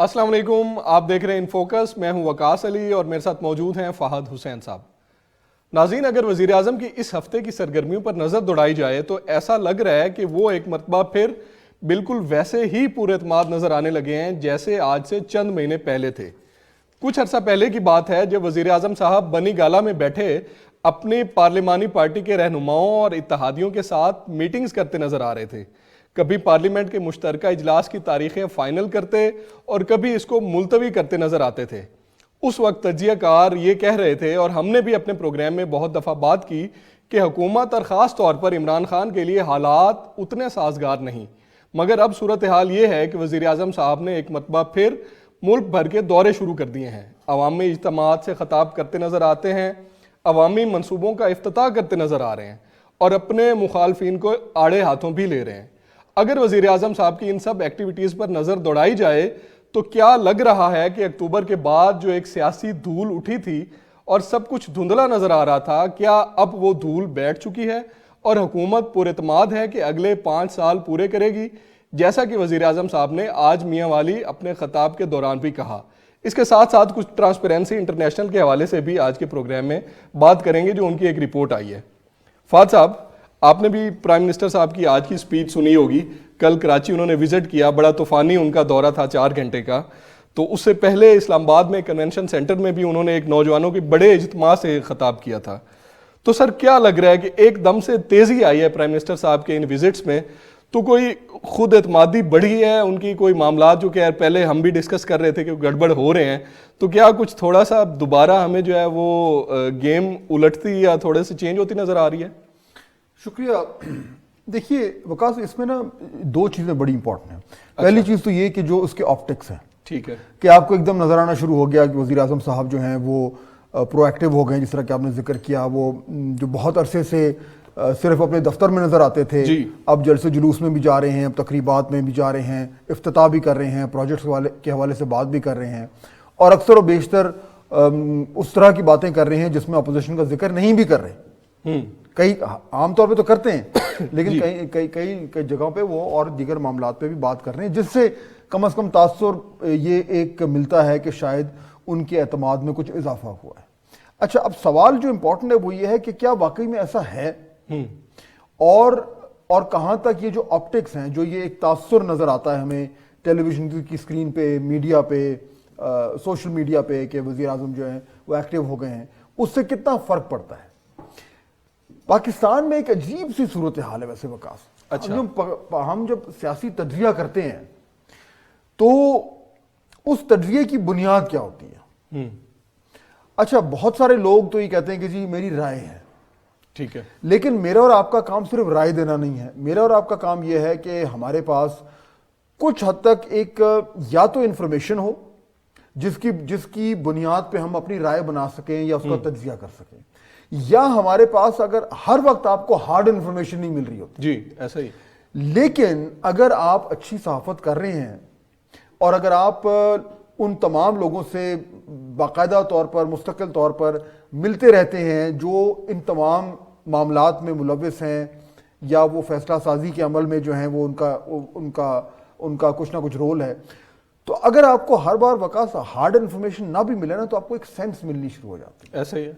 السلام علیکم، آپ دیکھ رہے ہیں ان فوکس. میں ہوں وقاص علی اور میرے ساتھ موجود ہیں فہد حسین صاحب. ناظرین، اگر وزیر اعظم کی اس ہفتے کی سرگرمیوں پر نظر دوڑائی جائے تو ایسا لگ رہا ہے کہ وہ ایک مرتبہ پھر بالکل ویسے ہی پورے اعتماد نظر آنے لگے ہیں جیسے آج سے چند مہینے پہلے تھے. کچھ عرصہ پہلے کی بات ہے جب وزیر اعظم صاحب بنی گالہ میں بیٹھے اپنی پارلیمانی پارٹی کے رہنماؤں اور اتحادیوں کے ساتھ میٹنگز کرتے نظر آ رہے تھے. کبھی پارلیمنٹ کے مشترکہ اجلاس کی تاریخیں فائنل کرتے اور کبھی اس کو ملتوی کرتے نظر آتے تھے. اس وقت تجزیہ کار یہ کہہ رہے تھے، اور ہم نے بھی اپنے پروگرام میں بہت دفعہ بات کی، کہ حکومت اور خاص طور پر عمران خان کے لیے حالات اتنے سازگار نہیں. مگر اب صورتحال یہ ہے کہ وزیر اعظم صاحب نے ایک مرتبہ پھر ملک بھر کے دورے شروع کر دیے ہیں. عوامی اجتماعات سے خطاب کرتے نظر آتے ہیں، عوامی منصوبوں کا افتتاح کرتے نظر آ رہے ہیں اور اپنے مخالفین کو آڑے ہاتھوں بھی لے رہے ہیں. اگر وزیر اعظم صاحب کی ان سب ایکٹیویٹیز پر نظر دوڑائی جائے تو کیا لگ رہا ہے کہ اکتوبر کے بعد جو ایک سیاسی دھول اٹھی تھی اور سب کچھ دھندلا نظر آ رہا تھا، کیا اب وہ دھول بیٹھ چکی ہے اور حکومت پر اعتماد ہے کہ اگلے 5 سال پورے کرے گی، جیسا کہ وزیر اعظم صاحب نے آج میاں والی اپنے خطاب کے دوران بھی کہا. اس کے ساتھ ساتھ کچھ ٹرانسپیرنسی انٹرنیشنل کے حوالے سے بھی آج کے پروگرام میں بات کریں گے، جو ان کی ایک رپورٹ آئی ہے. فہد صاحب، آپ نے بھی پرائم منسٹر صاحب کی آج کی سپیچ سنی ہوگی. کل کراچی انہوں نے وزٹ کیا، بڑا طوفانی ان کا دورہ تھا 4 گھنٹے کا. تو اس سے پہلے اسلام آباد میں کنونشن سینٹر میں بھی انہوں نے ایک نوجوانوں کے بڑے اجتماع سے خطاب کیا تھا. تو سر، کیا لگ رہا ہے کہ ایک دم سے تیزی آئی ہے پرائم منسٹر صاحب کے ان وزٹس میں؟ تو کوئی خود اعتمادی بڑھی ہے ان کی؟ کوئی معاملات جو کہ پہلے ہم بھی ڈسکس کر رہے تھے کہ گڑبڑ ہو رہے ہیں، تو کیا کچھ تھوڑا سا دوبارہ ہمیں جو ہے وہ گیم الٹتی یا تھوڑے سے چینج ہوتی نظر آ رہی ہے؟ شکریہ. دیکھیے وقاص، اس میں نا 2 چیزیں بڑی امپورٹنٹ ہیں. پہلی چیز تو یہ کہ جو اس کے آپٹکس ہیں، ٹھیک ہے، کہ آپ کو ایک دم نظر آنا شروع ہو گیا کہ وزیر اعظم صاحب جو ہیں وہ پرو ایکٹیو ہو گئے. جس طرح کہ آپ نے ذکر کیا، وہ جو بہت عرصے سے صرف اپنے دفتر میں نظر آتے تھے، اب جلسے جلوس میں بھی جا رہے ہیں، اب تقریبات میں بھی جا رہے ہیں، افتتاح بھی کر رہے ہیں، پروجیکٹس کے حوالے سے بات بھی کر رہے ہیں، اور اکثر و بیشتر اس طرح کی باتیں کر رہے ہیں جس میں اپوزیشن کا ذکر نہیں بھی کر رہے. کئی عام طور پہ تو کرتے ہیں، لیکن کئی جگہوں پہ وہ اور دیگر معاملات پہ بھی بات کر رہے ہیں، جس سے کم از کم تاثر یہ ایک ملتا ہے کہ شاید ان کے اعتماد میں کچھ اضافہ ہوا ہے. اچھا، اب سوال جو امپورٹنٹ ہے وہ یہ ہے کہ کیا واقعی میں ایسا ہے، اور کہاں تک یہ جو آپٹکس ہیں، جو یہ ایک تاثر نظر آتا ہے ہمیں ٹیلی ویژن کی اسکرین پہ، میڈیا پہ، سوشل میڈیا پہ، کہ وزیر اعظم جو ہیں وہ ایکٹیو ہو گئے ہیں، اس سے کتنا فرق پڑتا ہے؟ پاکستان میں ایک عجیب سی صورتحال ہے ویسے وقاص. ہم جب سیاسی تجزیہ کرتے ہیں تو اس تجزیے کی بنیاد کیا ہوتی ہے؟ اچھا، بہت سارے لوگ تو یہ کہتے ہیں کہ جی میری رائے ہے، ٹھیک ہے، لیکن میرا اور آپ کا کام صرف رائے دینا نہیں ہے. میرا اور آپ کا کام یہ ہے کہ ہمارے پاس کچھ حد تک ایک یا تو انفارمیشن ہو جس کی بنیاد پہ ہم اپنی رائے بنا سکیں یا اس کا تجزیہ کر سکیں، یا ہمارے پاس اگر ہر وقت آپ کو ہارڈ انفارمیشن نہیں مل رہی ہوتی. جی ایسا ہی. لیکن اگر آپ اچھی صحافت کر رہے ہیں اور اگر آپ ان تمام لوگوں سے باقاعدہ طور پر، مستقل طور پر ملتے رہتے ہیں جو ان تمام معاملات میں ملوث ہیں یا وہ فیصلہ سازی کے عمل میں جو ہیں وہ ان کا کچھ نہ کچھ رول ہے، تو اگر آپ کو ہر بار وقاص ہارڈ انفارمیشن نہ بھی ملے نا، تو آپ کو ایک سینس ملنی شروع ہو جاتی ہے. ایسا ہی ہے.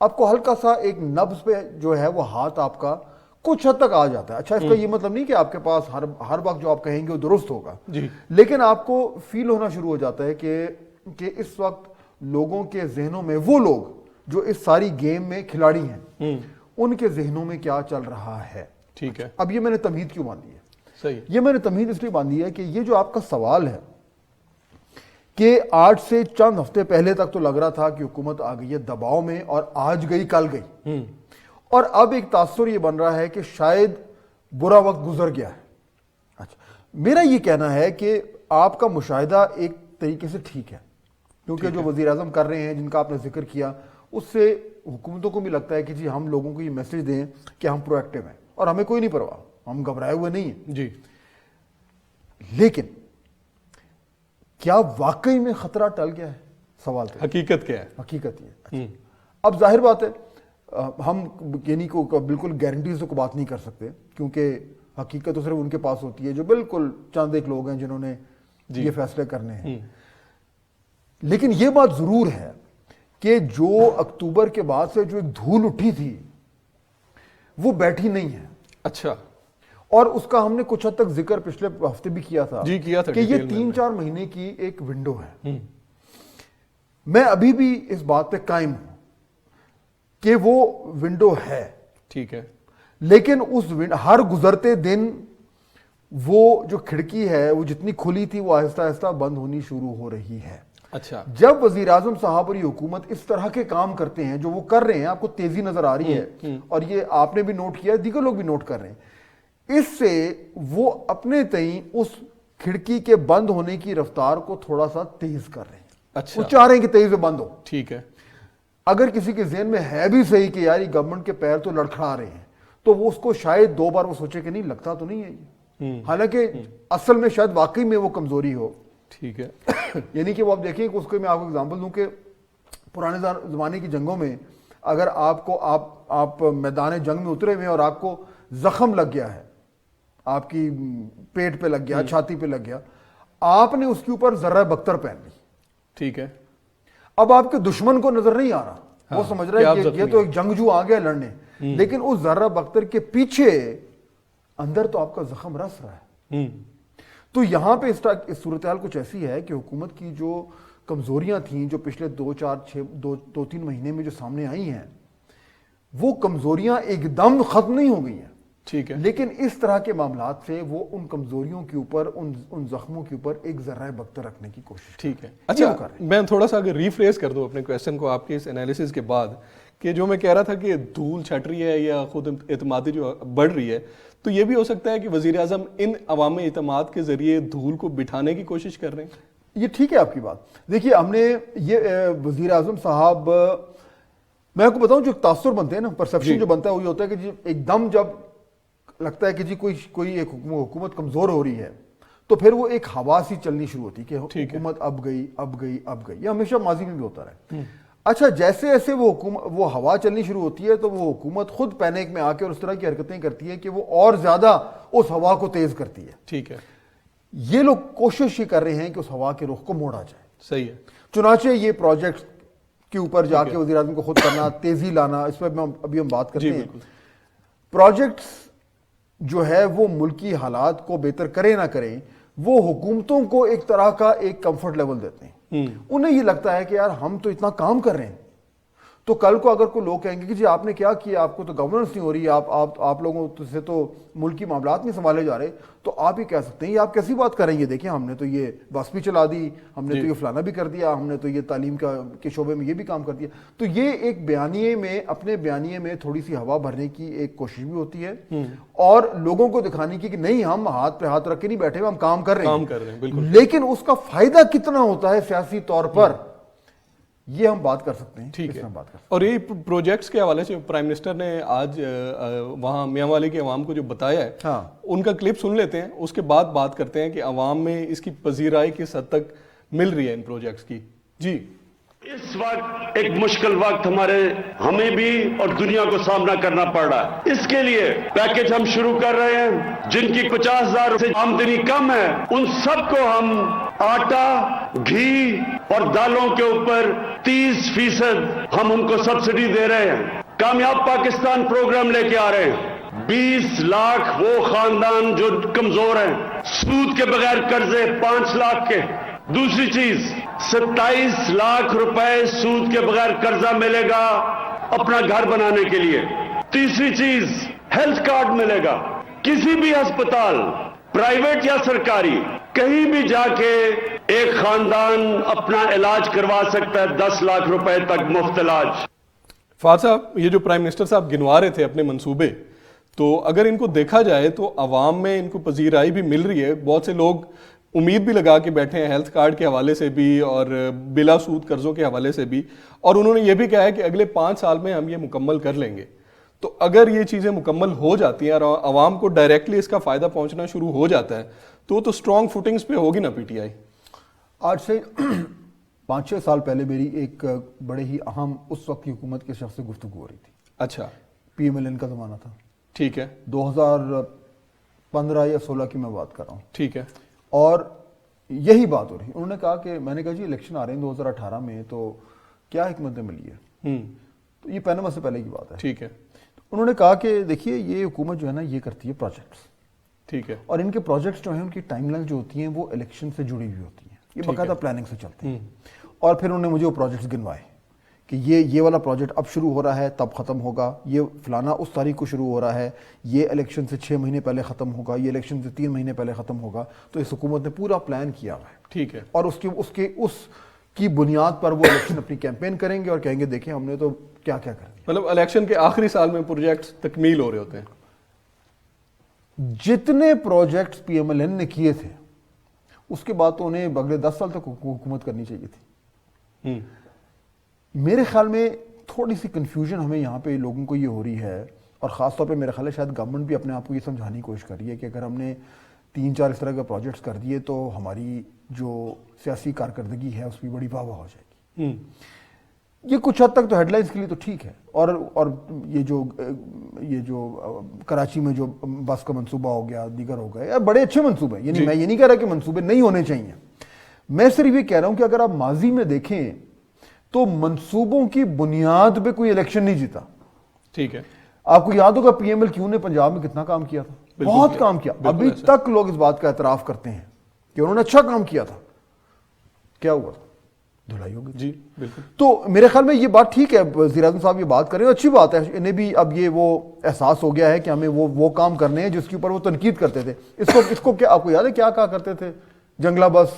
آپ کو ہلکا سا ایک نبض پہ جو ہے وہ ہاتھ آپ کا کچھ حد تک آ جاتا ہے. اچھا، اس کا یہ مطلب نہیں کہ آپ کے پاس ہر وقت جو آپ کہیں گے وہ درست ہوگا، لیکن آپ کو فیل ہونا شروع ہو جاتا ہے کہ اس وقت لوگوں کے ذہنوں میں، وہ لوگ جو اس ساری گیم میں کھلاڑی ہیں، ان کے ذہنوں میں کیا چل رہا ہے. ٹھیک ہے. اب یہ میں نے تمہید کیوں باندھی ہے؟ صحیح. یہ میں نے تمہید اس لیے باندھی ہے کہ یہ جو آپ کا سوال ہے کہ آج سے چند ہفتے پہلے تک تو لگ رہا تھا کہ حکومت آ گئی ہے دباؤ میں اور آج گئی کل گئی، اور اب ایک تاثر یہ بن رہا ہے کہ شاید برا وقت گزر گیا ہے. اچھا، میرا یہ کہنا ہے کہ آپ کا مشاہدہ ایک طریقے سے ٹھیک ہے، کیونکہ جو وزیر اعظم کر رہے ہیں، جن کا آپ نے ذکر کیا، اس سے حکومتوں کو بھی لگتا ہے کہ جی ہم لوگوں کو یہ میسج دیں کہ ہم پرو ایکٹیو ہیں اور ہمیں کوئی نہیں پرواہ، ہم گھبرائے ہوئے نہیں ہیں. جی، لیکن کیا واقعی میں خطرہ ٹل گیا ہے؟ سوال تو حقیقت کیا ہے؟ حقیقت یہ ہے. اب ظاہر بات ہے ہم یعنی کو بالکل گارنٹیز تو بات نہیں کر سکتے، کیونکہ حقیقت تو صرف ان کے پاس ہوتی ہے جو بالکل چند ایک لوگ ہیں جنہوں نے یہ فیصلے کرنے ہیں. لیکن یہ بات ضرور ہے کہ جو اکتوبر کے بعد سے جو ایک دھول اٹھی تھی وہ بیٹھی نہیں ہے. اچھا. اور اس کا ہم نے کچھ حد تک ذکر پچھلے ہفتے بھی کیا تھا کہ یہ 3-4 مہینے کی ایک ونڈو ہے. میں ابھی بھی اس بات پہ قائم ہوں کہ وہ ونڈو ہے. ٹھیک ہے. لیکن ہر گزرتے دن وہ جو کھڑکی ہے وہ جتنی کھلی تھی وہ آہستہ آہستہ بند ہونی شروع ہو رہی ہے. اچھا. جب وزیر اعظم صاحب اور یہ حکومت اس طرح کے کام کرتے ہیں جو وہ کر رہے ہیں, آپ کو تیزی نظر آ رہی ہے اور یہ آپ نے بھی نوٹ کیا ہے, دیگر لوگ بھی نوٹ کر رہے ہیں, اس سے وہ اپنے تئیں اس کھڑکی کے بند ہونے کی رفتار کو تھوڑا سا تیز کر رہے ہیں. اچھا. وہ چاہ رہے ہیں کہ تیز بند ہو. ٹھیک ہے. اگر کسی کے ذہن میں ہے بھی صحیح کہ یار یہ گورنمنٹ کے پیر تو لڑکھڑا رہے ہیں, تو وہ اس کو شاید 2 بار وہ سوچے کہ نہیں لگتا تو نہیں ہے یہ, حالانکہ اصل میں شاید واقعی میں وہ کمزوری ہو. ٹھیک ہے. یعنی کہ وہ آپ دیکھیں کہ اس کو میں آپ کو اگزامپل دوں کہ پرانے زمانے کی جنگوں میں اگر آپ کو آپ میدان جنگ میں اترے ہوئے اور آپ کو زخم لگ گیا ہے, آپ کی پیٹ پہ لگ گیا, چھاتی پہ لگ گیا, آپ نے اس کے اوپر ذرہ بختر پہن لی. ٹھیک ہے. اب آپ کے دشمن کو نظر نہیں آ رہا, وہ سمجھ رہا ہے کہ یہ تو ایک جنگجو آ گیا لڑنے, لیکن اس ذرہ بختر کے پیچھے اندر تو آپ کا زخم رس رہا ہے. تو یہاں پہ اس صورتحال کچھ ایسی ہے کہ حکومت کی جو کمزوریاں تھیں جو پچھلے 2-3 مہینے میں جو سامنے آئی ہیں, وہ کمزوریاں ایک دم ختم نہیں ہو گئی ہیں. ٹھیک ہے. لیکن اس طرح کے معاملات سے وہ ان کمزوریوں کے اوپر ان زخموں کے اوپر ایک ذرہ بختر رکھنے کی کوشش. ٹھیک ہے. اچھا, میں تھوڑا سا اگر ریفریز کر دوں اپنے کویسچن کو آپ کے اس انالیسس کے بعد, کہ جو میں کہہ رہا تھا کہ دھول چھٹ رہی ہے یا خود اعتمادی جو بڑھ رہی ہے, تو یہ بھی ہو سکتا ہے کہ وزیر اعظم ان عوامی اعتماد کے ذریعے دھول کو بٹھانے کی کوشش کر رہے ہیں. یہ ٹھیک ہے آپ کی بات. دیکھیے ہم نے یہ وزیر اعظم صاحب, میں آپ کو بتاؤں جو تاثر بنتے ہیں نا, پرسپشن جو بنتا ہے وہ یہ ہوتا ہے کہ جی ایک دم جب لگتا ہے کہ جی کوئی ایک حکومت کمزور ہو رہی ہے, تو پھر وہ ایک ہوا سی چلنی شروع ہوتی ہے کہ حکومت اب گئی. یہ ہمیشہ ماضی میں بھی ہوتا رہا. اچھا, جیسے جیسے وہ ہوا چلنی شروع ہوتی ہے تو وہ حکومت خود پینک میں آ کے اور اس طرح کی حرکتیں کرتی ہے کہ وہ اور زیادہ اس ہوا کو تیز کرتی ہے. ٹھیک ہے. یہ لوگ کوشش ہی کر رہے ہیں کہ اس ہوا کے رخ کو موڑا جائے. صحیح ہے. چنانچہ یہ پروجیکٹ کے اوپر جا کے وزیر اعظم کو خود کرنا, تیزی لانا, اس پر ابھی ہم بات کرتے ہیں. پروجیکٹس جو ہے وہ ملکی حالات کو بہتر کریں نہ کریں, وہ حکومتوں کو ایک طرح کا ایک کمفرٹ لیول دیتے ہیں. انہیں یہ لگتا ہے کہ یار ہم تو اتنا کام کر رہے ہیں, تو کل کو اگر کوئی لوگ کہیں گے کہ جی آپ نے کیا کیا, آپ کو تو گورننس نہیں ہو رہی, آپ لوگوں سے تو ملکی معاملات نہیں سنبھالے جا رہے, تو آپ یہ کہہ سکتے ہیں یہ آپ کیسی بات کر رہے ہیں, یہ دیکھیں ہم نے تو یہ بس بھی چلا دی, ہم نے تو یہ فلانا بھی کر دیا, ہم نے تو یہ تعلیم کے شعبے میں یہ بھی کام کر دیا. تو یہ ایک بیانیے میں, اپنے بیانیے میں تھوڑی سی ہوا بھرنے کی ایک کوشش بھی ہوتی ہے, اور لوگوں کو دکھانے کی کہ نہیں ہم ہاتھ پہ ہاتھ رکھ کے نہیں بیٹھے ہوئے, ہم کام کر رہے ہیں. لیکن اس کا فائدہ کتنا ہوتا ہے سیاسی طور پر, یہ ہم بات کر سکتے ہیں. ٹھیک ہے. اور یہ پروجیکٹس کے حوالے سے پرائم منسٹر نے آج وہاں میاں والی کے عوام کو جو بتایا ہے, ان کا کلپ سن لیتے ہیں, اس کے بعد بات کرتے ہیں کہ عوام میں اس کی پذیرائی کس حد تک مل رہی ہے ان پروجیکٹس کی. جی. اس وقت ایک مشکل وقت ہمیں بھی اور دنیا کو سامنا کرنا پڑ رہا ہے. اس کے لیے پیکج ہم شروع کر رہے ہیں. جن کی 50,000 سے آمدنی کم ہے ان سب کو ہم آٹا, گھی اور دالوں کے اوپر 30% ہم ان کو سبسڈی دے رہے ہیں. کامیاب پاکستان پروگرام لے کے آ رہے ہیں. 20 لاکھ وہ خاندان جو کمزور ہیں, سود کے بغیر قرضے 5 لاکھ کے. دوسری چیز 27 لاکھ روپے سود کے بغیر قرضہ ملے گا اپنا گھر بنانے کے لیے. تیسری چیز ہیلتھ کارڈ ملے گا. کسی بھی ہسپتال, پرائیویٹ یا سرکاری, کہیں بھی جا کے ایک خاندان اپنا علاج کروا سکتا ہے 10 لاکھ روپے تک مفت علاج. فہد صاحب, یہ جو پرائم منسٹر صاحب گنوا رہے تھے اپنے منصوبے, تو اگر ان کو دیکھا جائے تو عوام میں ان کو پذیرائی بھی مل رہی ہے. بہت سے لوگ امید بھی لگا کے بیٹھے ہیں ہیلتھ کارڈ کے حوالے سے بھی اور بلا سود قرضوں کے حوالے سے بھی, اور انہوں نے یہ بھی کہا ہے کہ اگلے 5 سال میں ہم یہ مکمل کر لیں گے. تو اگر یہ چیزیں مکمل ہو جاتی ہیں اور عوام کو ڈائریکٹلی اس کا فائدہ پہنچنا شروع ہو جاتا ہے, تو اسٹرانگ فوٹنگز پہ ہوگی نا پی ٹی آئی. آج سے 5-6 سال پہلے میری ایک بڑے ہی اہم اس وقت کی حکومت کے شخص سے گفتگو ہو رہی تھی. اچھا. پی ایم ایل این کا زمانہ تھا. ٹھیک ہے. 2015 یا 16 کی میں بات کر رہا ہوں. ٹھیک ہے. اور یہی بات ہو رہی. انہوں نے کہا کہ میں نے کہا جی الیکشن آ رہے ہیں 2018 میں, تو کیا حکمت عملی ہے؟ تو یہ پینما سے پہلے کی بات ہے. ٹھیک ہے. انہوں نے کہا کہ دیکھیے یہ حکومت جو ہے نا یہ کرتی ہے پروجیکٹس. ٹھیک ہے. اور ان کے پروجیکٹس جو ہیں ان کی ٹائم لائن جو ہوتی ہیں وہ الیکشن سے جڑی ہوئی ہوتی ہیں, یہ باقاعدہ پلاننگ سے چلتے ہیں. اور پھر انہوں نے مجھے وہ پروجیکٹس گنوائے کہ یہ والا پروجیکٹ اب شروع ہو رہا ہے تب ختم ہوگا, یہ فلانا اس تاریخ کو شروع ہو رہا ہے, یہ الیکشن سے 6 مہینے پہلے ختم ہوگا, یہ الیکشن سے 3 مہینے پہلے ختم ہوگا. تو اس حکومت نے پورا پلان کیا ہوا ہے. ٹھیک ہے. اور اس کی بنیاد پر وہ الیکشن اپنی کیمپین کریں گے اور کہیں گے دیکھیں ہم نے تو کیا کیا کر دیا. مطلب الیکشن کے آخری سال میں پروجیکٹس تکمیل ہو رہے ہوتے ہیں. جتنے projects P M L N نے کیے تھے اس کے بعد تو انہیں اگلے 10 سال تک حکومت کرنی چاہیے تھی. میرے خیال میں تھوڑی سی کنفیوژن ہمیں یہاں پہ لوگوں کو یہ ہو رہی ہے, اور خاص طور پہ میرا خیال ہے شاید گورنمنٹ بھی اپنے آپ کو یہ سمجھانے کی کوشش کر رہی ہے کہ اگر ہم نے 3-4 اس طرح کے پروجیکٹس کر دیے تو ہماری جو سیاسی کارکردگی ہے اس کی بڑی واہ واہ ہو جائے گی. یہ کچھ حد تک تو ہیڈ لائنز کے لیے تو ٹھیک ہے, اور یہ جو کراچی میں جو بس کا منصوبہ ہو گیا, دیگر ہو گئے, بڑے اچھے منصوبے, یعنی میں یہ نہیں کہہ رہا کہ منصوبے نہیں ہونے چاہیے, میں صرف یہ کہہ رہا ہوں کہ اگر آپ ماضی میں دیکھیں تو منصوبوں کی بنیاد پہ کوئی الیکشن نہیں جیتا. ٹھیک ہے. آپ کو یاد ہوگا پی ایم ایل کیو نے پنجاب میں کتنا کام کیا تھا, بہت کام کیا. ابھی تک لوگ اس بات کا اعتراف کرتے ہیں کہ انہوں نے اچھا کام کیا تھا. کیا ہوا تھا؟ دھلائی ہوگی. جی بالکل. تو میرے خیال میں یہ بات ٹھیک ہے, وزیر اعظم صاحب یہ بات کر رہے ہیں, اچھی بات ہے. انہیں بھی اب یہ وہ احساس ہو گیا ہے کہ ہمیں وہ کام کرنے ہیں جس کے اوپر وہ تنقید کرتے تھے. اس کو کیا آپ کو یاد ہے کیا کہا کرتے تھے؟ جنگلہ بس,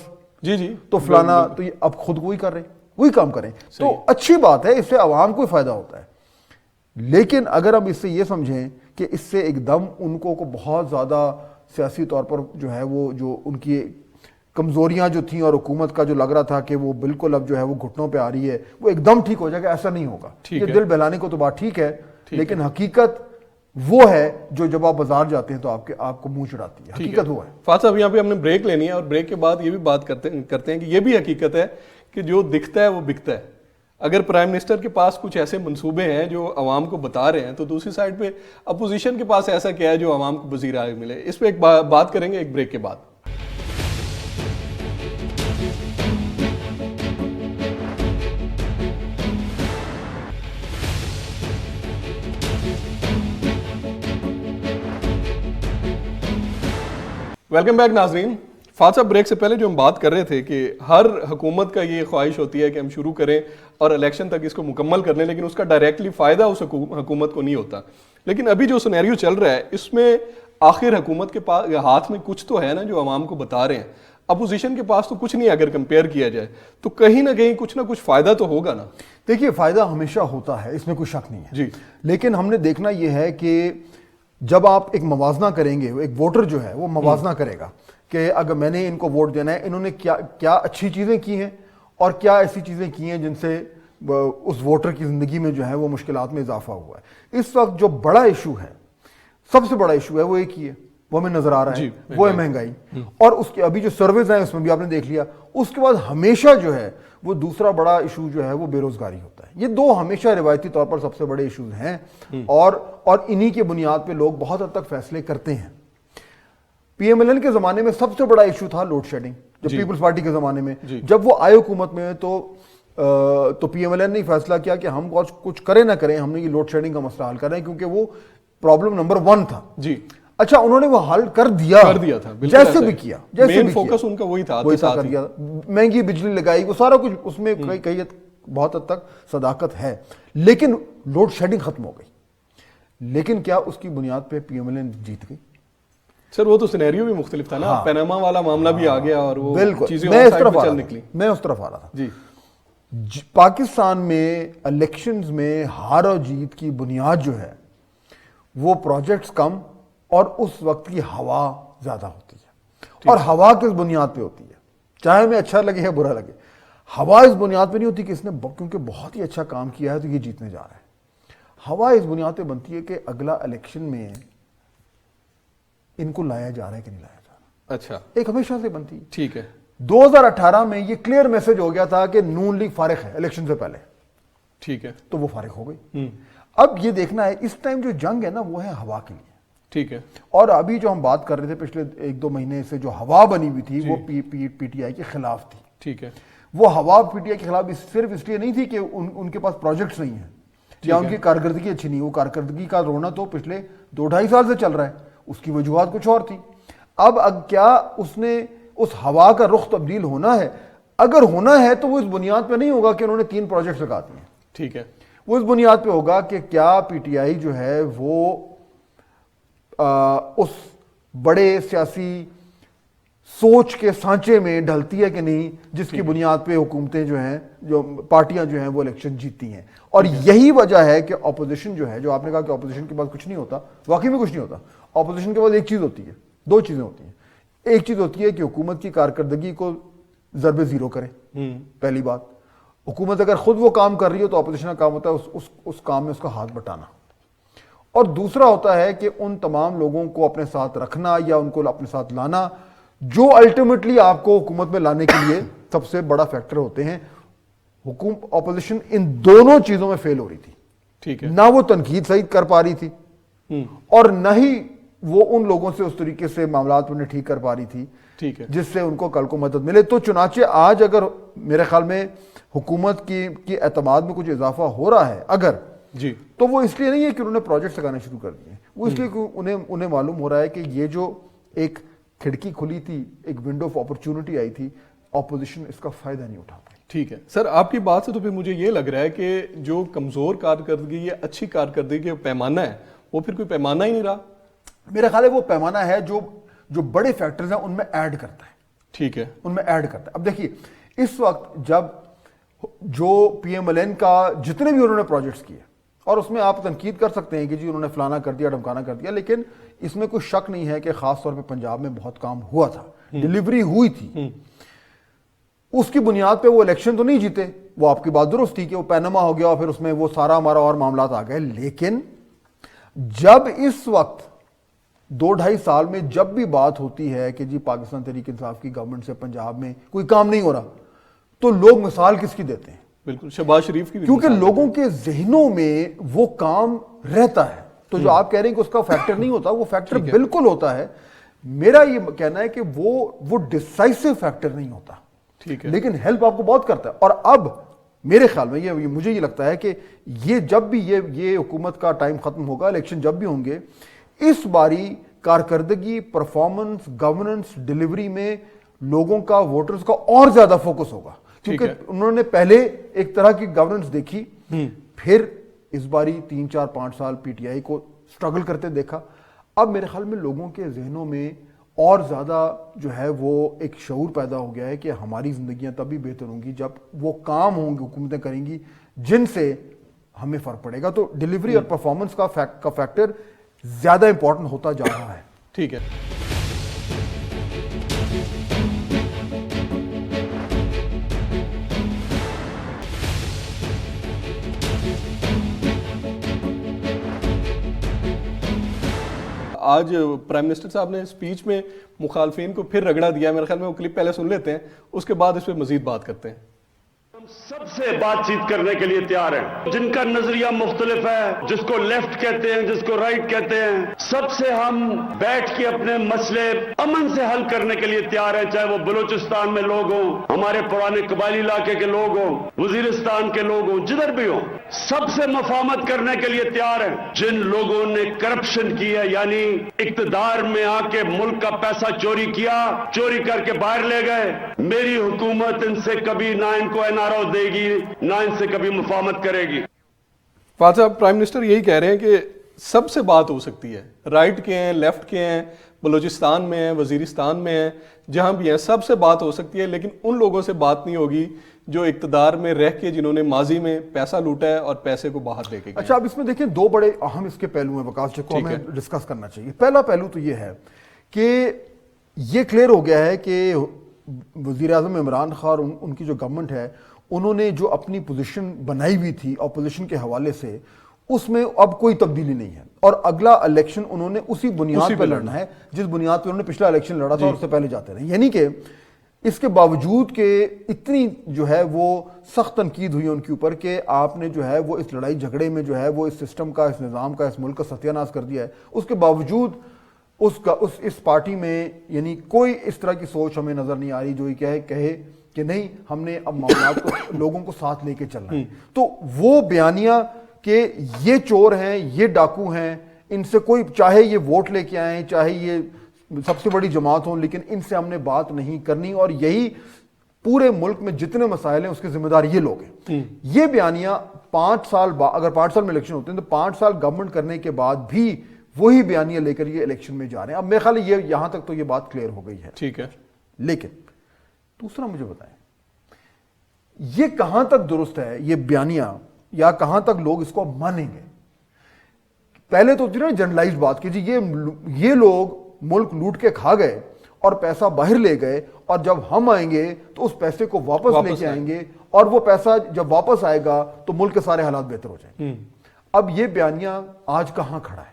جی تو فلانا, تو یہ اب خود وہی کر رہے ہیں, وہی کام کریں. تو اچھی بات ہے, اس سے عوام کو فائدہ ہوتا ہے. لیکن اگر ہم اس سے یہ سمجھیں کہ اس سے ایک دم ان کو بہت زیادہ سیاسی طور پر جو ہے وہ جو ان کی کمزوریاں جو تھیں اور حکومت کا جو لگ رہا تھا کہ وہ بالکل اب جو ہے وہ گھٹنوں پہ آ رہی ہے, وہ ایک دم ٹھیک ہو جائے گا, ایسا نہیں ہوگا. یہ دل بہلانے کو تو بات ٹھیک ہے, لیکن حقیقت وہ ہے جو جب آپ بازار جاتے ہیں تو آپ کو منہ چڑھاتی ہے. حقیقت وہ ہے. فاتح صاحب یہاں پہ ہم نے بریک لینی ہے, اور بریک کے بعد یہ بھی بات کرتے ہیں کہ یہ بھی حقیقت ہے کہ جو دکھتا ہے وہ بکتا ہے. اگر پرائم منسٹر کے پاس کچھ ایسے منصوبے ہیں جو عوام کو بتا رہے ہیں, تو دوسری سائڈ پہ اپوزیشن کے پاس ایسا کیا ہے جو عوام کو وزیر اعظم ملے. اس پہ ایک بات کریں گے ایک بریک کے بعد. ویلکم بیک ناظرین. فاتح صاحب بریک سے پہلے جو ہم بات کر رہے تھے کہ ہر حکومت کا یہ خواہش ہوتی ہے کہ ہم شروع کریں اور الیکشن تک اس کو مکمل کر لیں, لیکن اس کا ڈائریکٹلی فائدہ اس حکومت کو نہیں ہوتا. لیکن ابھی جو سینیریو چل رہا ہے اس میں آخر حکومت کے پاس ہاتھ میں کچھ تو ہے نا جو عوام کو بتا رہے ہیں. اپوزیشن کے پاس تو کچھ نہیں, اگر کمپیئر کیا جائے تو کہیں نہ کہیں کچھ نہ کچھ فائدہ تو ہوگا نا. دیکھیے فائدہ ہمیشہ ہوتا ہے, اس میں کوئی شک نہیں ہے جی, لیکن ہم نے دیکھنا یہ ہے کہ جب آپ ایک موازنہ کریں گے, ایک ووٹر جو ہے وہ موازنہ کرے گا کہ اگر میں نے ان کو ووٹ دینا ہے, انہوں نے کیا اچھی چیزیں کی ہیں اور کیا ایسی چیزیں کی ہیں جن سے اس ووٹر کی زندگی میں جو ہے وہ مشکلات میں اضافہ ہوا ہے. اس وقت جو بڑا ایشو ہے, سب سے بڑا ایشو ہے, وہ ایک ہی ہے, وہ ہمیں نظر آ رہا ہے, وہ ہے مہنگائی. اور اس کے ابھی جو سرویز ہیں اس میں بھی آپ نے دیکھ لیا. اس کے بعد ہمیشہ جو ہے وہ دوسرا بڑا ایشو جو ہے وہ بے روزگاری ہوتا ہے. یہ دو ہمیشہ روایتی طور پر سب سے بڑے ایشوز ہیں, اور انہی کے بنیاد پہ لوگ بہت حد تک فیصلے کرتے ہیں. پی ایم ایل این کے زمانے میں سب سے بڑا ایشو تھا لوڈ شیڈنگ. جب پیپلز پارٹی کے زمانے میں جب وہ آئے حکومت میں تو پی ایم ایل این نے فیصلہ کیا کہ ہم کچھ کریں نہ کریں, ہم نے یہ لوڈ شیڈنگ کا مسئلہ حل کرنا ہے, کیونکہ وہ پرابلم نمبر 1 تھا. جی اچھا, انہوں نے وہ حل کر دیا تھا, جیسے بھی کیا, مین فوکس ان کا وہی تھا, کر دیا. مہنگی بجلی لگائی, وہ سارا کچھ اس میں کئی بہت حد تک صداقت ہے, لیکن لوڈ شیڈنگ ختم ہو گئی. لیکن کیا اس کی بنیاد پہ پی ایم ایل این جیت گئی؟ سر وہ تو سینیریو بھی مختلف تھا نا, پیناما والا معاملہ بھی آ گیا اور وہ چیزیں میں اس طرف آ رہا تھا. جی, پاکستان میں الیکشنز میں ہار اور جیت کی بنیاد جو ہے وہ پروجیکٹس کم اور اس وقت کی ہوا زیادہ ہوتی ہے. اور ہوا کس بنیاد پہ ہوتی ہے, چاہے ہمیں اچھا لگے یا برا لگے, ہوا اس بنیاد پہ نہیں ہوتی کہ اس نے کیونکہ بہت ہی اچھا کام کیا ہے تو یہ جیتنے جا رہا ہے. ہوا اس بنیاد پہ بنتی ہے کہ اگلا الیکشن میں ان کو لایا جا رہا ہے کہ نہیں لایا جا رہا. اچھا, ایک ہمیشہ سے بنتی ہے. ٹھیک ہے. 2018 میں یہ کلیئر میسج ہو گیا تھا کہ نون لیگ فارغ ہے الیکشن سے پہلے. ٹھیک ہے, تو وہ فارغ ہو گئی. اب یہ دیکھنا ہے اس ٹائم جو جنگ ہے نا وہ ہے ہوا کے لیے. ٹھیک ہے. اور ابھی جو ہم بات کر رہے تھے پچھلے 1-2 مہینے سے جو ہوا بنی ہوئی تھی وہ پی ٹی آئی کے خلاف تھی. ٹھیک ہے. وہ ہوا پی ٹی آئی کے خلاف صرف اس لیے نہیں تھی کہ ان کے پاس پروجیکٹس نہیں ہیں یا ان کی کارکردگی اچھی نہیں. وہ کارکردگی کا رونا تو پچھلے 2-2.5 سال سے چل رہا ہے, اس کی وجوہات کچھ اور تھی. اب کیا اس نے اس ہوا کا رخ تبدیل ہونا ہے؟ اگر ہونا ہے تو وہ اس بنیاد پہ نہیں ہوگا کہ انہوں نے 3 پروجیکٹس لگا دیے. ٹھیک ہے. وہ اس بنیاد پہ ہوگا کہ کیا پی ٹی آئی جو ہے وہ اس بڑے سیاسی سوچ کے سانچے میں ڈھلتی ہے کہ نہیں جس کی بنیاد پہ حکومتیں جو ہیں, جو پارٹیاں جو ہیں وہ الیکشن جیتتی ہیں. اور یہی وجہ ہے کہ اپوزیشن جو ہے, جو آپ نے کہا کہ اپوزیشن کے پاس کچھ نہیں ہوتا, واقعی میں کچھ نہیں ہوتا. اپوزیشن کے پاس ایک چیز ہوتی ہے, 2 چیزیں ہوتی ہیں. ایک چیز ہوتی ہے کہ حکومت کی کارکردگی کو ضرب زیرو کرے. پہلی بات, حکومت اگر خود وہ کام کر رہی ہو تو اپوزیشن کا کام ہوتا ہے اس کام میں اس کا ہاتھ بٹانا. اور دوسرا ہوتا ہے کہ ان تمام لوگوں کو اپنے ساتھ رکھنا یا ان کو اپنے ساتھ لانا جو الٹیمیٹلی آپ کو حکومت میں لانے کے لیے سب سے بڑا فیکٹر ہوتے ہیں. اپوزیشن ان دونوں چیزوں میں فیل ہو رہی تھی. ٹھیک ہے. نہ وہ تنقید صحیح کر پا رہی تھی اور نہ ہی وہ ان لوگوں سے اس طریقے سے معاملات انہیں ٹھیک کر پا رہی تھی ٹھیک ہے. جس سے ان کو کل کو مدد ملے. تو چنانچہ آج اگر میرے خیال میں حکومت کی اعتماد میں کچھ اضافہ ہو رہا ہے اگر جی, تو وہ اس لیے نہیں ہے کہ انہوں نے پروجیکٹس لگانے شروع کر دیے. وہ اس لیے کہ انہیں معلوم ہو رہا ہے کہ یہ جو ایک کھڑکی کھلی تھی, ایک ونڈو آف اپرچونٹی آئی تھی, اپوزیشن اس کا فائدہ نہیں اٹھا پائی. ٹھیک ہے. سر آپ کی بات سے تو پھر مجھے یہ لگ رہا ہے کہ جو کمزور کارکردگی یا اچھی کارکردگی کا پیمانہ ہے وہ پھر کوئی پیمانہ ہی نہیں رہا. میرا خیال ہے وہ پیمانہ ہے جو بڑے فیکٹرز ہیں ان میں ایڈ کرتا ہے. ٹھیک ہے. ان میں ایڈ کرتا ہے. اب دیکھیے اس وقت جب جو پی ایم ایل این کا جتنے بھی انہوں نے پروجیکٹس کیے, اور اس میں آپ تنقید کر سکتے ہیں کہ جی انہوں نے فلانا کر دیا, ڈھمکانا کر دیا, لیکن اس میں کوئی شک نہیں ہے کہ خاص طور پہ پنجاب میں بہت کام ہوا تھا, ڈیلیوری ہوئی تھی. اس کی بنیاد پہ وہ الیکشن تو نہیں جیتے, وہ آپ کی بات درست تھی کہ وہ پینما ہو گیا اور پھر اس میں وہ سارا ہمارا اور معاملات آ گئے. لیکن جب اس وقت 2-2.5 سال میں جب بھی بات ہوتی ہے کہ جی پاکستان تحریک انصاف کی گورنمنٹ سے پنجاب میں کوئی کام نہیں ہو رہا, تو لوگ مثال کس کی دیتے ہیں؟ بالکل شہباز شریف کی بھی. کیونکہ لوگوں کے ذہنوں میں وہ کام رہتا ہے. تو جو آپ کہہ رہے ہیں کہ اس کا فیکٹر نہیں ہوتا, وہ فیکٹر بالکل ہوتا ہے. میرا یہ کہنا ہے کہ وہ ڈیسائسو فیکٹر نہیں ہوتا, ٹھیک ہے, لیکن ہیلپ آپ کو بہت کرتا ہے. اور اب میرے خیال میں مجھے یہ لگتا ہے کہ یہ جب بھی یہ حکومت کا ٹائم ختم ہوگا, الیکشن جب بھی ہوں گے, اس باری کارکردگی, پرفارمنس, گورننس, ڈیلیوری میں لوگوں کا, ووٹرز کا اور زیادہ فوکس ہوگا. کیونکہ انہوں نے پہلے ایک طرح کی گورننس دیکھی, پھر اس باری 3-4-5 سال پی ٹی آئی کو سٹرگل کرتے دیکھا. اب میرے خیال میں لوگوں کے ذہنوں میں اور زیادہ جو ہے وہ ایک شعور پیدا ہو گیا ہے کہ ہماری زندگیاں تب بھی بہتر ہوں گی جب وہ کام ہوں گے, حکومتیں کریں گی جن سے ہمیں فرق پڑے گا. تو ڈیلیوری اور پرفارمنس کا فیکٹر زیادہ امپورٹنٹ ہوتا جا رہا ہے. ٹھیک ہے. آج پرائم منسٹر صاحب نے اسپیچ میں مخالفین کو پھر رگڑا دیا. میرے خیال میں وہ کلپ پہلے سن لیتے ہیں, اس کے بعد اس پہ مزید بات کرتے ہیں. ہم سب سے بات چیت کرنے کے لیے تیار ہیں. جن کا نظریہ مختلف ہے, جس کو لیفٹ کہتے ہیں, جس کو رائٹ کہتے ہیں, سب سے ہم بیٹھ کے اپنے مسئلے امن سے حل کرنے کے لیے تیار ہیں. چاہے وہ بلوچستان میں لوگ ہوں, ہمارے پرانے قبائلی علاقے کے لوگ ہوں, وزیرستان کے لوگ ہوں, جدھر بھی ہوں, سب سے مفاہمت کرنے کے لیے تیار ہیں. جن لوگوں نے کرپشن کی ہے, یعنی اقتدار میں آ کے ملک کا پیسہ چوری کیا, چوری کر کے باہر لے گئے, میری حکومت ان سے کبھی نہ ان کو دے گی, نہ ان سے کبھی مفاہمت کرے گی. فہد صاحب, پرائم منسٹر یہی کہہ رہے ہیں کہ سب سے بات ہو سکتی ہے, رائٹ کے ہیں, لیفٹ کے ہیں, بلوچستان میں ہیں, وزیرستان میں ہیں, جہاں بھی ہیں, سب سے بات ہو سکتی ہے, لیکن ان لوگوں سے بات نہیں ہوگی جو اقتدار میں رہ کے جنہوں نے ماضی میں پیسہ لوٹا ہے اور پیسے کو باہر لے کے. اچھا, اب اس میں دیکھیں 2 بڑے اہم اس کے پہلو ہیں وکاس, جس کو ہمیں ڈسکس کرنا چاہیے. پہلا پہلو تو یہ ہے کہ یہ کلیئر ہو گیا ہے کہ وزیر اعظم عمران خان اور ان کی جو گورنمنٹ ہے, انہوں نے جو اپنی پوزیشن بنائی ہوئی تھی اپوزیشن کے حوالے سے, اس میں اب کوئی تبدیلی نہیں ہے. اور اگلا الیکشن انہوں نے اسی بنیاد پہ لڑنا ہے جس بنیاد پہ انہوں نے پچھلا الیکشن لڑا تھا اور اس سے پہلے جاتے رہے. یعنی کہ اس کے باوجود کہ اتنی جو ہے وہ سخت تنقید ہوئی ان کے اوپر کہ آپ نے جو ہے وہ اس لڑائی جھگڑے میں جو ہے وہ اس سسٹم کا، اس نظام کا، اس ملک کا ستیہ ناش کر دیا ہے، اس کے باوجود اس پارٹی میں یعنی کوئی اس طرح کی سوچ ہمیں نظر نہیں آ رہی جو یہ کہے کہ نہیں ہم نے اب معاملات کو لوگوں کو ساتھ لے کے چلنا ہے۔ تو وہ بیانیہ کہ یہ چور ہیں، یہ ڈاکو ہیں، ان سے کوئی چاہے یہ ووٹ لے کے آئیں، چاہے یہ سب سے بڑی جماعت ہوں، لیکن ان سے ہم نے بات نہیں کرنی، اور یہی پورے ملک میں جتنے مسائل ہیں اس کے ذمہ دار یہ لوگ ہیں۔ یہ بیانیہ 5 سال اگر 5 سال میں الیکشن ہوتے ہیں تو 5 سال گورنمنٹ کرنے کے بعد بھی وہی بیانیہ لے کر یہ الیکشن میں جا رہے ہیں۔ اب میرے خیال ہے یہ یہاں تک تو یہ بات کلیئر ہو گئی ہے، ٹھیک ہے۔ لیکن دوسرا مجھے بتائیں یہ کہاں تک درست ہے یہ بیانیہ، یا کہاں تک لوگ اس کو مانیں گے؟ پہلے تو جنرلائزڈ بات کی جی یہ لوگ ملک لوٹ کے کھا گئے اور پیسہ باہر لے گئے، اور جب ہم آئیں گے تو اس پیسے کو واپس لے کے آئیں گے، اور وہ پیسہ جب واپس آئے گا تو ملک کے سارے حالات بہتر ہو جائیں گے۔ اب یہ بیانیہ آج کہاں کھڑا ہے؟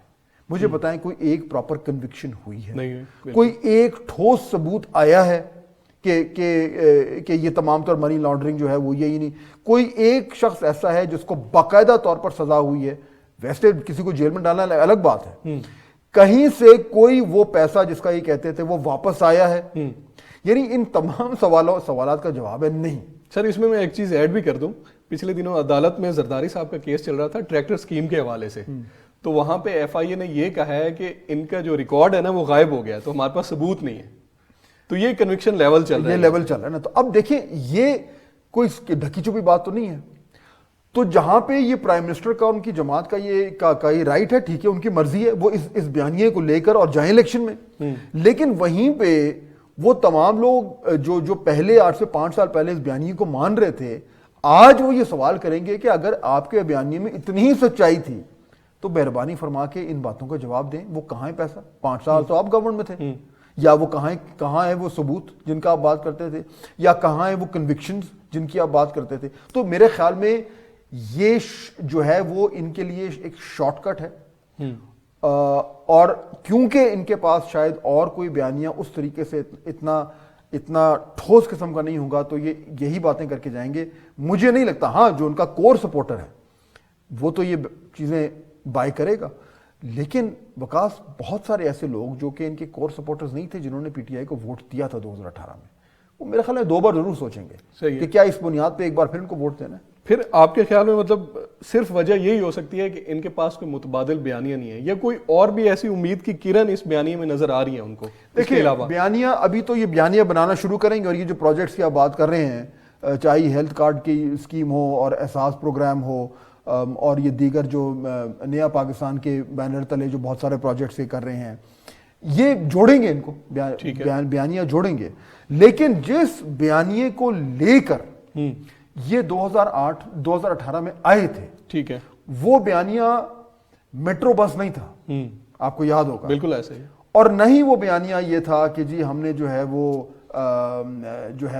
مجھے بتائیں کوئی ایک پراپر کنوکشن ہوئی ہے؟ کوئی ایک ٹھوس ثبوت آیا ہے کہ یہ تمام طور منی لانڈرنگ جو ہے وہ یہی نہیں؟ کوئی ایک شخص ایسا ہے جس کو باقاعدہ طور پر سزا ہوئی ہے؟ ویسے کسی کو جیل میں ڈالنا الگ بات ہے، کہیں سے کوئی وہ پیسہ جس کا یہ کہتے تھے وہ واپس آیا ہے؟ یعنی ان تمام سوالات کا جواب ہے نہیں۔ سر اس میں ایک چیز ایڈ بھی کر دوں، پچھلے دنوں عدالت میں زرداری صاحب کا کیس چل رہا تھا ٹریکٹر سکیم کے حوالے سے، تو وہاں پہ ایف آئی اے نے یہ کہا ہے کہ ان کا جو ریکارڈ ہے نا وہ غائب ہو گیا، تو ہمارے پاس ثبوت نہیں ہے، تو یہ کنوکشن لیول چل رہا ہے، یہ لیول چل رہا ہے نا۔ تو اب دیکھیں یہ کوئی ڈھکی چھپی بات تو نہیں ہے، تو جہاں پہ یہ پرائم منسٹر کا ان کی جماعت کا یہ رائٹ ہے، ٹھیک ہے، ان کی مرضی ہے وہ اس بیانیے کو لے کر اور جائیں الیکشن میں، لیکن وہیں پہ وہ تمام لوگ جو پہلے 8 سے 5 سال پہلے اس بیانیے کو مان رہے تھے، آج وہ یہ سوال کریں گے کہ اگر آپ کے بیانیے میں اتنی ہی سچائی تھی تو مہربانی فرما کے ان باتوں کا جواب دیں۔ وہ کہاں ہے پیسہ؟ 5 سال تو آپ گورنمنٹ میں تھے، یا وہ کہاں ہے وہ ثبوت جن کا آپ بات کرتے تھے، یا کہاں ہے وہ کنوکشنز جن کی آپ بات کرتے تھے؟ تو میرے خیال میں یہ جو ہے وہ ان کے لیے ایک شارٹ کٹ ہے، اور کیونکہ ان کے پاس شاید اور کوئی بیانیہ اس طریقے سے اتنا ٹھوس قسم کا نہیں ہوگا تو یہ یہی باتیں کر کے جائیں گے۔ مجھے نہیں لگتا، ہاں جو ان کا کور سپورٹر ہے وہ تو یہ چیزیں بائی کرے گا، لیکن وکاس بہت سارے ایسے لوگ جو کہ ان کے کور سپورٹرز نہیں تھے جنہوں نے پی ٹی آئی کو ووٹ دیا تھا 2018 میں، وہ میرے خیال میں 2 بار ضرور سوچیں گے کہ کیا اس بنیاد پہ ایک بار پھر ان کو ووٹ دینا ہے۔ پھر آپ کے خیال میں مطلب صرف وجہ یہی ہو سکتی ہے کہ ان کے پاس کوئی متبادل بیانیہ نہیں ہے، یا کوئی اور بھی ایسی امید کی کرن اس بیانیے میں نظر آ رہی ہے ان کو؟ دیکھیں بیانیہ ابھی تو یہ بیانیہ بنانا شروع کریں گے، اور یہ جو پروجیکٹس کی آپ بات کر رہے ہیں، چاہے ہیلتھ کارڈ کی اسکیم ہو اور احساس پروگرام ہو، اور یہ دیگر جو نیا پاکستان کے بینر تلے جو بہت سارے پروجیکٹس یہ کر رہے ہیں، یہ جوڑیں گے ان کو بیانیہ جوڑیں گے، لیکن جس بیانیے کو لے کر یہ 2018 میں آئے تھے، ٹھیک ہے، وہ بیانیہ میٹرو بس نہیں تھا، آپ کو یاد ہوگا، بالکل ایسے ہی، اور نہ ہی وہ بیانیہ یہ تھا کہ جی ہم نے جو ہے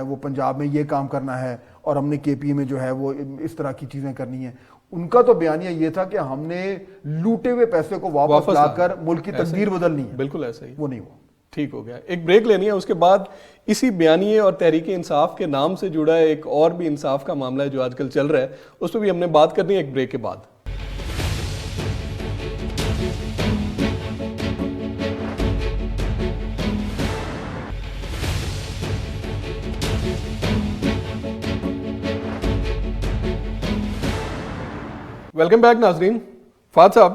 وہ پنجاب میں یہ کام کرنا ہے اور ہم نے کے پی میں جو ہے وہ اس طرح کی چیزیں کرنی ہیں۔ ان کا تو بیانیہ یہ تھا کہ ہم نے لوٹے ہوئے پیسے کو واپس لا کر ملک کی تقدیر بدلنی ہے، بالکل ایسا ہی، وہ نہیں ہوا۔ ٹھیک ہو گیا، ایک بریک لینی ہے، اس کے بعد اسی بیانیے اور تحریک انصاف کے نام سے جڑا ہے ایک اور بھی انصاف کا معاملہ ہے جو آج کل چل رہا ہے، اس پہ بھی ہم نے بات کرنی ہے ایک بریک کے بعد۔ ویلکم بیک ناظرین۔ فہد صاحب،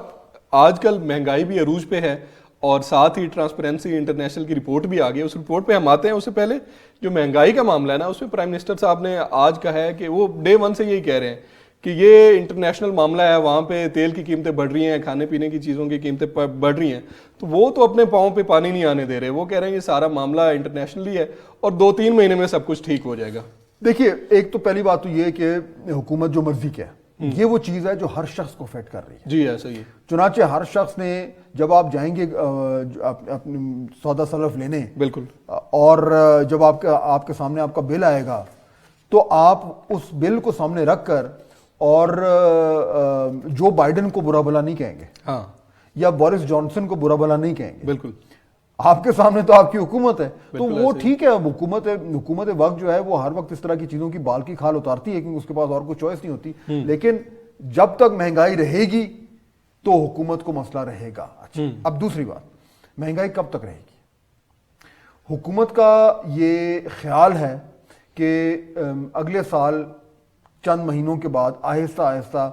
آج کل مہنگائی بھی عروج پہ ہے اور ساتھ ہی ٹرانسپیرنسی انٹرنیشنل کی رپورٹ بھی آ گئی، اس رپورٹ پہ ہم آتے ہیں۔ اس سے پہلے جو مہنگائی کا معاملہ ہے نا، اس میں پرائم منسٹر صاحب نے آج کہا ہے کہ وہ ڈے 1 سے یہی کہہ رہے ہیں کہ یہ انٹرنیشنل معاملہ ہے، وہاں پہ تیل کی قیمتیں بڑھ رہی ہیں، کھانے پینے کی چیزوں کی قیمتیں بڑھ رہی ہیں، تو وہ تو اپنے پاؤں پہ پانی نہیں آنے دے رہے، وہ کہہ رہے ہیں یہ سارا معاملہ انٹرنیشنلی ہے اور 2-3 مہینے میں سب کچھ ٹھیک ہو جائے گا۔ دیکھیے، ایک تو پہلی بات تو یہ کہ حکومت جو مرضی کیا ہے، یہ وہ چیز ہے جو ہر شخص کو افیکٹ کر رہی ہے۔ جی ایسا ہی ہے، چنانچہ ہر شخص نے جب آپ جائیں گے اپنے سودا سلف لینے، بالکل، اور جب آپ کے سامنے آپ کا بل آئے گا تو آپ اس بل کو سامنے رکھ کر اور جو بائیڈن کو برا بھلا نہیں کہیں گے، ہاں، یا بورس جانسن کو برا بھلا نہیں کہیں گے، بالکل، آپ کے سامنے تو آپ کی حکومت ہے، تو وہ ٹھیک ہے، حکومت وقت جو ہے وہ ہر وقت اس طرح کی چیزوں کی بال کی کھال اتارتی ہے کیونکہ اس کے پاس اور کوئی چوائس نہیں ہوتی، لیکن جب تک مہنگائی رہے گی تو حکومت کو مسئلہ رہے گا۔ اچھا، اب دوسری بات، مہنگائی کب تک رہے گی؟ حکومت کا یہ خیال ہے کہ اگلے سال چند مہینوں کے بعد آہستہ آہستہ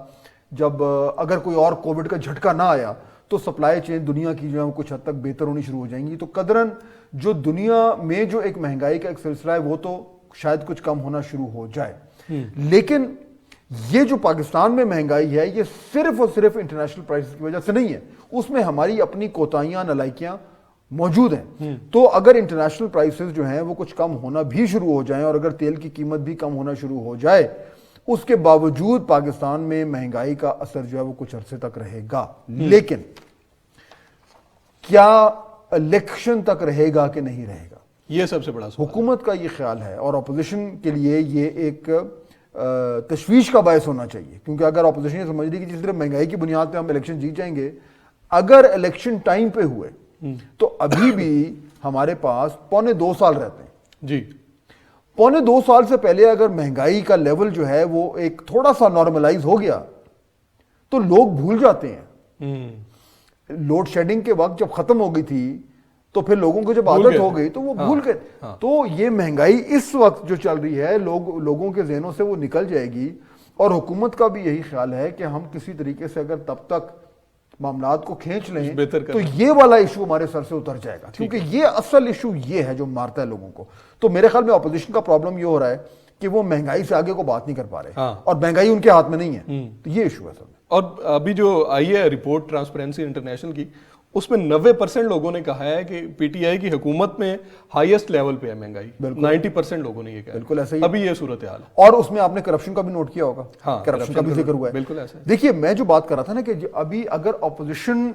جب اگر کوئی اور کووڈ کا جھٹکا نہ آیا تو سپلائی چین دنیا کی جو ہے وہ کچھ حد تک بہتر ہونی شروع ہو جائیں گی، تو قدراً جو دنیا میں جو ایک مہنگائی کا ایک سلسلہ ہے وہ تو شاید کچھ کم ہونا شروع ہو جائے، لیکن یہ جو پاکستان میں مہنگائی ہے یہ صرف اور صرف انٹرنیشنل پرائسز کی وجہ سے نہیں ہے، اس میں ہماری اپنی کوتاہیاں نالائکیاں موجود ہیں۔ تو اگر انٹرنیشنل پرائسز جو ہیں وہ کچھ کم ہونا بھی شروع ہو جائیں اور اگر تیل کی قیمت بھی کم ہونا شروع ہو جائے، اس کے باوجود پاکستان میں مہنگائی کا اثر جو ہے وہ کچھ عرصے تک رہے گا، لیکن کیا الیکشن تک رہے گا کہ نہیں رہے گا، یہ سب سے بڑا سوال۔ حکومت کا یہ خیال ہے اور اپوزیشن کے لیے یہ ایک تشویش کا باعث ہونا چاہیے، کیونکہ اگر اپوزیشن یہ سمجھ رہی کہ جس طرح مہنگائی کی بنیاد پہ ہم الیکشن جیت جائیں گے، اگر الیکشن ٹائم پہ ہوئے تو ابھی بھی ہمارے پاس 2.25 سال رہتے ہیں جی، 2.25 سال سے پہلے اگر مہنگائی کا لیول جو ہے وہ ایک تھوڑا سا نارملائز ہو گیا تو لوگ بھول جاتے ہیں۔ لوڈ شیڈنگ کے وقت جب ختم ہو گئی تھی تو پھر لوگوں کو جب عادت ہو گئی تو وہ بھول گئے، تو یہ مہنگائی اس وقت جو چل رہی ہے لوگوں کے ذہنوں سے وہ نکل جائے گی، اور حکومت کا بھی یہی خیال ہے کہ ہم کسی طریقے سے اگر تب تک معاملات کو کھینچ لیں تو یہ والا ایشو ہمارے سر سے اتر جائے گا، کیونکہ یہ اصل ایشو یہ ہے جو مارتا ہے لوگوں کو۔ تو میرے خیال میں اپوزیشن کا پرابلم یہ ہو رہا ہے کہ وہ مہنگائی سے آگے کو بات نہیں کر پا رہے، اور مہنگائی ان کے ہاتھ میں نہیں ہے، تو یہ ایشو ہے سر۔ اور ابھی جو آئی ہے رپورٹ ٹرانسپیرنسی انٹرنیشنل کی، اس میں 90% لوگوں نے کہا ہے کہ پی ٹی آئی کی حکومت میں ہائیسٹ لیول پہ ہے مہنگائی، 90% لوگوں نے یہ کہا۔ بالکل ایسا ہی ابھی یہ صورتحال ہے، اور اس میں آپ نے کرپشن کا بھی نوٹ کیا ہوگا، کرپشن کا بھی ذکر ہوا ہے۔ بالکل ایسا ہے۔ دیکھیے میں جو بات کر رہا تھا نا کہ ابھی اگر اپوزیشن،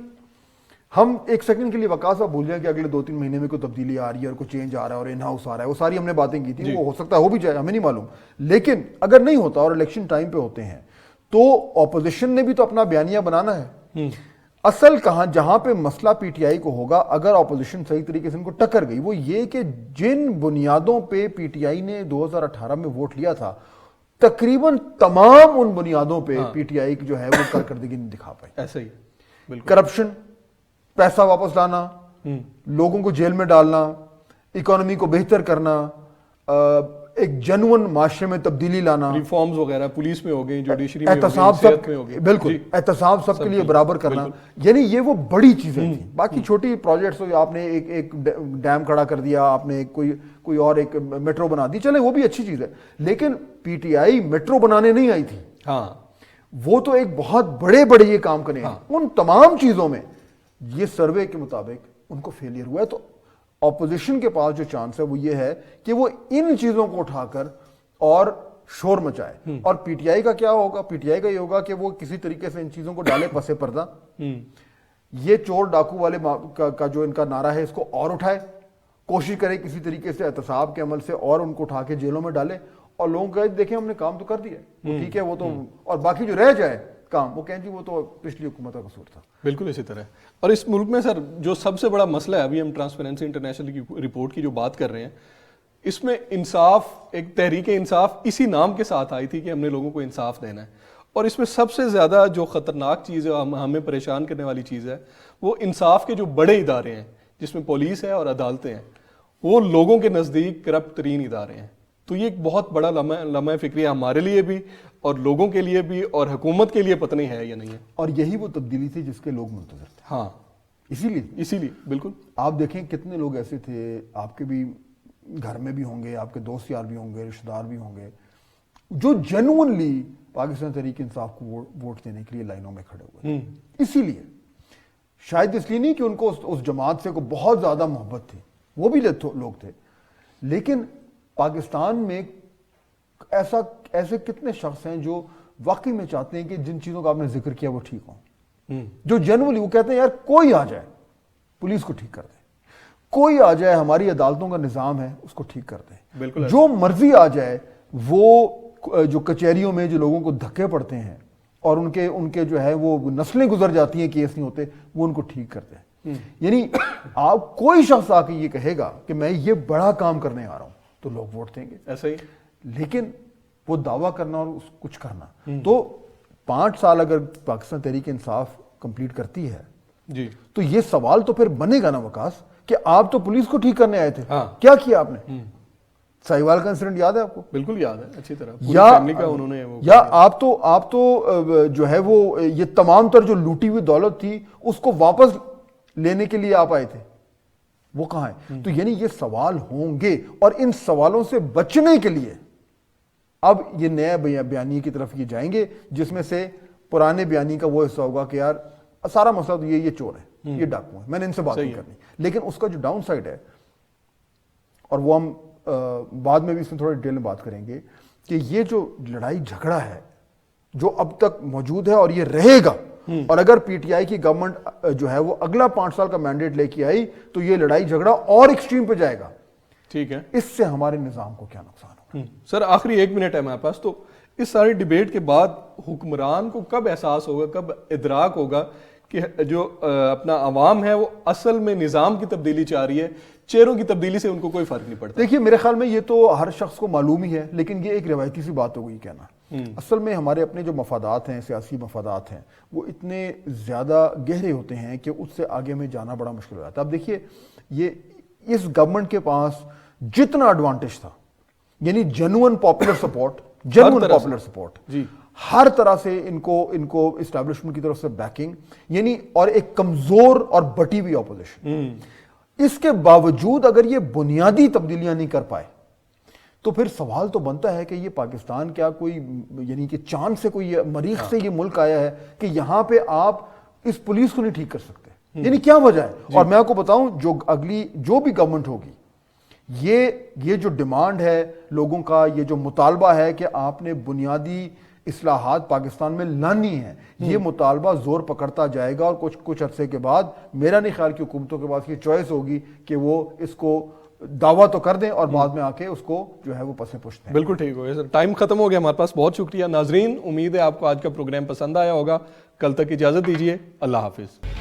ہم ایک سیکنڈ کے لیے وقاص آپ بھول جائیں کہ اگلے 2-3 مہینے میں کوئی تبدیلی آ رہی ہے اور کوئی چینج آ رہا ہے اور ان ہاؤس آ رہا ہے، وہ ساری ہم نے باتیں کی تھی، وہ ہو سکتا ہے ہو بھی جائے، ہمیں نہیں معلوم، لیکن اگر نہیں ہوتا اور الیکشن ٹائم پہ ہوتے ہیں تو اپوزیشن نے بھی تو اپنا بیانیہ بنانا ہے۔ اصل جہاں پہ مسئلہ پی ٹی آئی کو ہوگا اگر اپوزیشن صحیح طریقے سے ان کو ٹکر گئی، وہ یہ کہ جن بنیادوں پہ پی ٹی آئی نے 2018 میں ووٹ لیا تھا تقریباً تمام ان بنیادوں پہ پی ٹی آئی جو ہے وہ کارکردگی نہیں دکھا پائی۔ ایسا ہی بالکل، کرپشن، پیسہ واپس لانا، لوگوں کو جیل میں ڈالنا، اکانومی کو بہتر کرنا، ایک جنون معاشرے میں تبدیلی لانا، ریفارمز وغیرہ پولیس میں ہو گئی، جوڈیشری میں ہو گئی، احتساب صحت میں ہو گئی، بالکل احتساب سب کے لیے برابر کرنا، یعنی یہ وہ بڑی چیزیں تھیں۔ باقی چھوٹی پروجیکٹس، آپ نے ایک ڈیم کھڑا کر دیا، آپ نے کوئی اور ایک میٹرو بنا دی، چلیں وہ بھی اچھی چیز ہے، لیکن پی ٹی آئی میٹرو بنانے نہیں آئی تھی، وہ تو ایک بہت بڑے یہ کام کریں۔ ان تمام چیزوں میں یہ سروے کے مطابق ان کو فیلئر ہوا ہے، تو اپوزیشن کے پاس جو چانس ہے وہ یہ ہے کہ وہ ان چیزوں کو اٹھا کر اور شور مچائے، اور پی ٹی آئی کا کیا ہوگا؟ پی ٹی آئی کا یہ ہوگا کہ وہ کسی طریقے سے ان چیزوں کو ڈالے پس پردہ، یہ چور ڈاکو والے کا جو ان کا نعرہ ہے اس کو اور اٹھائے، کوشش کرے کسی طریقے سے احتساب کے عمل سے اور ان کو اٹھا کے جیلوں میں ڈالے، اور لوگوں کو دیکھیں ہم نے کام تو کر دیا، ٹھیک ہے وہ تو، اور باقی جو رہ جائے کام وہ کہیں جی وہ تو پچھلی حکومت کا قصور تھا۔ بالکل اسی طرح۔ اور اس ملک میں سر جو سب سے بڑا مسئلہ ہے، ابھی ہم ٹرانسپیرنسی انٹرنیشنل کی رپورٹ کی جو بات کر رہے ہیں، اس میں انصاف، ایک تحریک انصاف اسی نام کے ساتھ آئی تھی کہ ہم نے لوگوں کو انصاف دینا ہے، اور اس میں سب سے زیادہ جو خطرناک چیز ہے، ہمیں پریشان کرنے والی چیز ہے، وہ انصاف کے جو بڑے ادارے ہیں جس میں پولیس ہے اور عدالتیں ہیں، وہ لوگوں کے نزدیک کرپٹ ترین ادارے ہیں۔ تو یہ ایک بہت بڑا لمحہ فکری ہمارے لیے بھی اور لوگوں کے لیے بھی اور حکومت کے لیے پتہ نہیں ہے یا نہیں ہے، اور یہی وہ تبدیلی تھی جس کے لوگ منتظر تھے۔ ہاں اسی لیے بالکل آپ دیکھیں کتنے لوگ ایسے تھے، آپ کے بھی گھر میں بھی ہوں گے، آپ کے دوست یار بھی ہوں گے، رشتہ دار بھی ہوں گے، جو جینوئنلی پاکستان تحریک انصاف کو ووٹ دینے کے لیے لائنوں میں کھڑے ہوئے تھے۔ اسی لیے شاید اس لیے نہیں کہ ان کو اس جماعت سے کو بہت زیادہ محبت تھی، وہ بھی لوگ تھے، لیکن پاکستان میں ایسے کتنے شخص ہیں جو واقعی میں چاہتے ہیں کہ جن چیزوں کا آپ نے ذکر کیا وہ ٹھیک ہوں، جو جنرلی وہ کہتے ہیں یار کوئی آ جائے پولیس کو ٹھیک کر دے، کوئی آ جائے ہماری عدالتوں کا نظام ہے اس کو ٹھیک کر دے، جو مرضی آ جائے، وہ جو کچہریوں میں جو لوگوں کو دھکے پڑتے ہیں اور ان کے جو ہے وہ نسلیں گزر جاتی ہیں کیس نہیں ہوتے، وہ ان کو ٹھیک کرتے ہیں۔ یعنی آپ کوئی شخص آ کے یہ کہے گا کہ میں یہ بڑا کام کرنے آ رہا ہوں تو لوگ ووٹ دیں گے ایسا ہی. لیکن وہ دعویٰ کرنا اور کچھ کرنا, تو 5 سال اگر پاکستان تحریک انصاف کمپلیٹ کرتی ہے جی تو یہ سوال تو پھر بنے گا نا وقاص کہ آپ تو پولیس کو ٹھیک کرنے آئے تھے, ہاں. کیا کیا آپ نے؟ ساہیوال کا انسیڈنٹ یاد ہے آپ کو؟ بالکل یاد ہے اچھی طرح, پوری یا فیملی کا انہوں نے وہ یا آپ تو جو ہے وہ یہ تمام تر جو لوٹی ہوئی دولت تھی اس کو واپس لینے کے لیے آپ آئے تھے, وہ کہاں ہے؟ تو یعنی یہ سوال ہوں گے, اور ان سوالوں سے بچنے کے لیے اب یہ نیا بیانی کی طرف یہ جائیں گے جس میں سے پرانے بیانی کا وہ حصہ ہوگا کہ یار سارا مسئلہ تو یہ چور ہے, یہ ڈاکو ہے, میں نے ان سے بات نہیں کرنی. لیکن اس کا جو ڈاؤن سائڈ ہے, اور وہ ہم بعد میں بھی اس میں تھوڑا ڈیٹیل میں بات کریں گے, کہ یہ جو لڑائی جھگڑا ہے جو اب تک موجود ہے اور یہ رہے گا, اور اگر پی ٹی آئی کی گورنمنٹ جو ہے وہ اگلا 5 سال کا مینڈیٹ لے کے آئی تو یہ لڑائی جھگڑا اور ایکسٹریم پہ جائے گا. ٹھیک ہے, اس سے ہمارے نظام کو کیا نقصان ہوگا؟ سر آخری 1 منٹ ہے ہمارے پاس, تو اس ساری ڈیبیٹ کے بعد حکمران کو کب احساس ہوگا, کب ادراک ہوگا کہ جو اپنا عوام ہے وہ اصل میں نظام کی تبدیلی چاہ رہی ہے, چہروں کی تبدیلی سے ان کو کوئی فرق نہیں پڑتا؟ دیکھیے میرے خیال میں یہ تو ہر شخص کو معلوم ہی ہے, لیکن یہ ایک روایتی سی بات ہو گئی کہنا. اصل میں ہمارے اپنے جو مفادات ہیں, سیاسی مفادات ہیں, وہ اتنے زیادہ گہرے ہوتے ہیں کہ اس سے آگے میں جانا بڑا مشکل ہو جاتا ہے. اب دیکھیے یہ اس گورنمنٹ کے پاس جتنا ایڈوانٹیج تھا, یعنی genuine popular support, genuine popular support, جی ہر طرح سے ان کو اسٹیبلشمنٹ کی طرف سے بیکنگ, یعنی اور ایک کمزور اور بٹی ہوئی اپوزیشن, اس کے باوجود اگر یہ بنیادی تبدیلیاں نہیں کر پائے تو پھر سوال تو بنتا ہے کہ یہ پاکستان کیا کوئی یعنی کہ چاند سے کوئی مریخ سے یہ ملک آیا ہے کہ یہاں پہ آپ اس پولیس کو نہیں ٹھیک کر سکتے؟ یعنی کیا وجہ ہے؟ اور میں آپ کو بتاؤں جو بھی گورنمنٹ ہوگی, یہ جو ڈیمانڈ ہے لوگوں کا, یہ جو مطالبہ ہے کہ آپ نے بنیادی اصلاحات پاکستان میں لانی ہے, یہ مطالبہ زور پکڑتا جائے گا, اور کچھ عرصے کے بعد میرا نہیں خیال کہ حکومتوں کے پاس یہ چوائس ہوگی کہ وہ اس کو دعویٰ تو کر دیں اور بعد میں آ کے اس کو جو ہے وہ پسے پشت دیں. بالکل ٹھیک ہو گیا سر, ٹائم ختم ہو گیا ہمارے پاس. بہت شکریہ ناظرین, امید ہے آپ کو آج کا پروگرام پسند آیا ہوگا. کل تک اجازت دیجیے, اللہ حافظ.